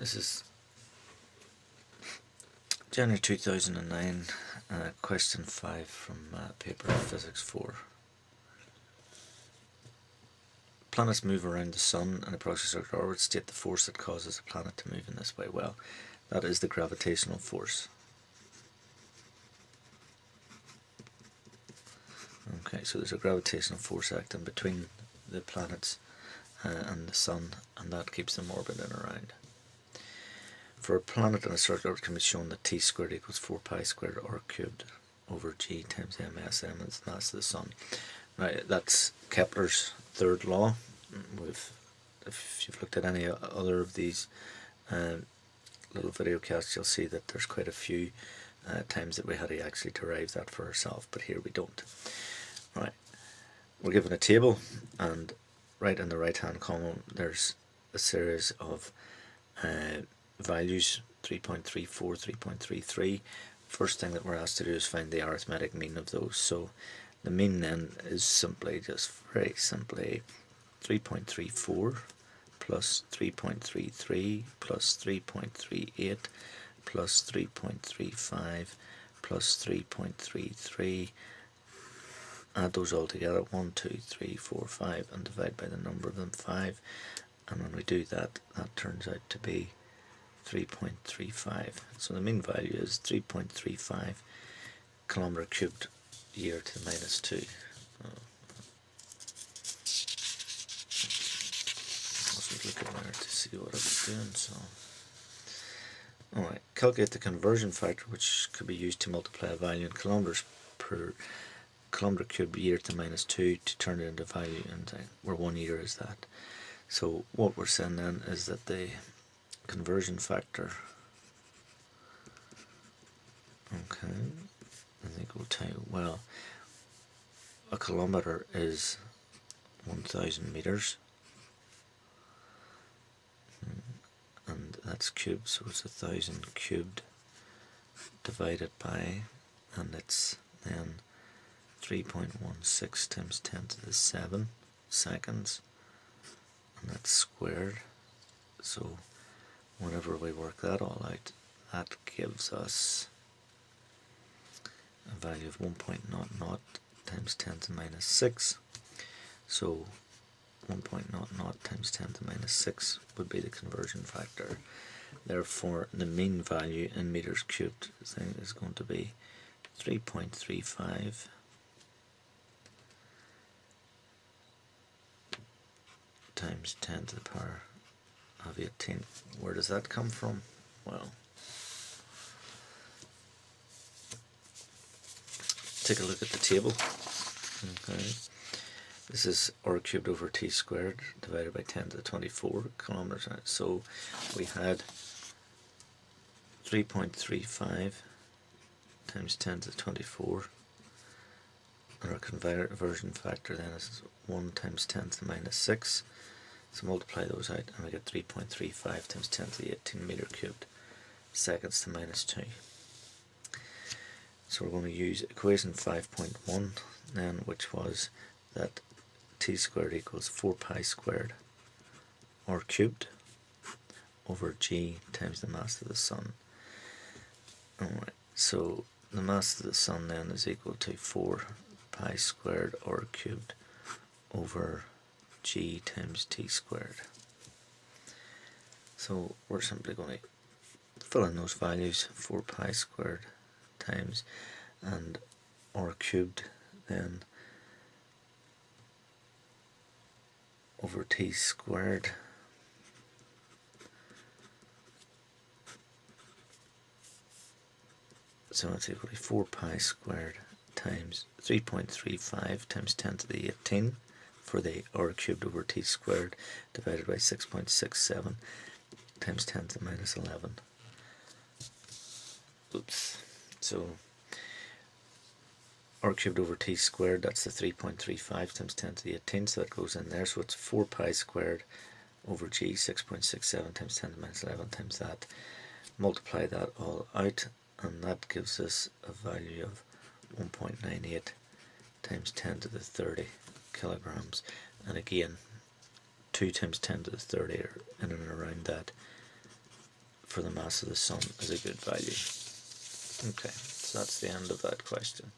This is January 2009, question 5 from paper Physics 4. Planets move around the Sun in a approximate circular orbit. State the force that causes a planet to move in this way. Well, that is the gravitational force. Okay, so there's a gravitational force acting between the planets and the Sun, and that keeps them orbiting around. For a planet in a circular orbit, it can be shown that t squared equals 4 pi squared r cubed over g times MSM is the mass of the Sun. Right, that's Kepler's third law. If you've looked at any other of these little video casts, you'll see that there's quite a few times that we had to actually derive that for ourselves, but here we don't. Right, we're given a table, and right in the right hand column there's a series of values, 3.34, 3.33. First thing that we're asked to do is find the arithmetic mean of those. So the mean then is simply, just very simply, 3.34 plus 3.33 plus 3.38 plus 3.35 plus 3.33. Add those all together, 1, 2, 3, 4, 5, and divide by the number of them, 5. And when we do that, that turns out to be 3.35. So the mean value is 3.35 kilometer cubed year to the minus 2. Let's look at there to see what I was doing. So, alright, calculate the conversion factor, which could be used to multiply a value in kilometers per kilometer cubed year to minus 2 to turn it into value, and where 1 year is that. So what we're saying then is that the conversion factor, okay, I think we'll tell you, well, a kilometer is 1,000 meters, and that's cubed, so it's 1,000 cubed divided by, and it's then 3.16 times 10 to the 7 seconds, and that's squared. So whenever we work that all out, that gives us a value of 1.00 times 10 to the minus 6. So 1.00 times 10 to the minus 6 would be the conversion factor. Therefore, the mean value in meters cubed thing is going to be 3.35 times 10 to the power of 18. Where does that come from? Well, take a look at the table. Okay, this is r cubed over t squared divided by 10 to the 24 kilometers. So we had 3.35 times 10 to the 24, and our conversion factor then is 1 times 10 to the minus 6. So multiply those out and we get 3.35 times 10 to the 18 meter cubed seconds to minus 2. So we're going to use equation 5.1 then, which was that t squared equals 4 pi squared r cubed over g times the mass of the Sun. Alright, so the mass of the Sun then is equal to 4 pi squared r cubed over g times t squared. So we're simply going to fill in those values, 4 pi squared times, and r cubed then over t squared. So it's equal to 4 pi squared times 3.35 times 10 to the 18 for the r cubed over t squared divided by 6.67 times 10 to the minus 11. Oops. So r cubed over t squared, that's the 3.35 times 10 to the 18, so that goes in there. So it's 4 pi squared over g, 6.67 times 10 to the minus 11 times that. Multiply that all out, and that gives us a value of 1.98 times 10 to the 30 kilograms. And again, 2 times 10 to the 30 are in and around that for the mass of the Sun is a good value. Okay, so that's the end of that question.